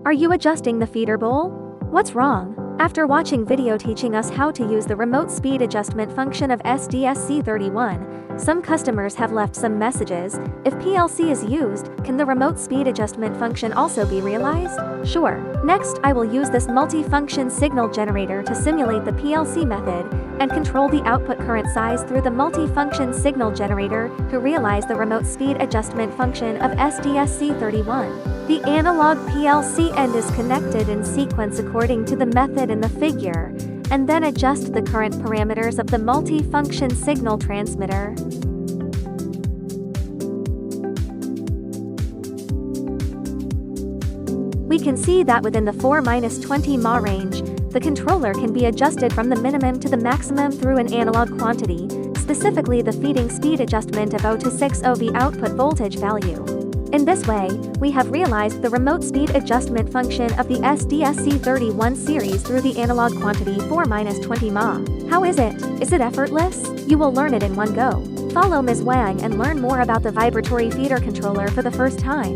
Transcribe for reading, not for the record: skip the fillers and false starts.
Are you adjusting the feeder bowl? What's wrong? After watching video teaching us how to use the remote speed adjustment function of SDVC31, some customers have left some messages. If PLC is used, can the remote speed adjustment function also be realized? Sure. Next, I will use this multi-function signal generator to simulate the PLC method and control the output current size through the multi-function signal generator to realize the remote speed adjustment function of SDVC31. The analog PLC end is connected in sequence according to the method in the figure, and then adjust the current parameters of the multi-function signal transmitter. We can see that within the 4-20 mA range, the controller can be adjusted from the minimum to the maximum through an analog quantity, specifically the feeding speed adjustment of 0 to 6 V output voltage value. In this way, we have realized the remote speed adjustment function of the SDVC31 series through the analog quantity 4-20 mA. How is it? Is it effortless? You will learn it in one go. Follow Ms. Wang and learn more about the vibratory feeder controller for the first time.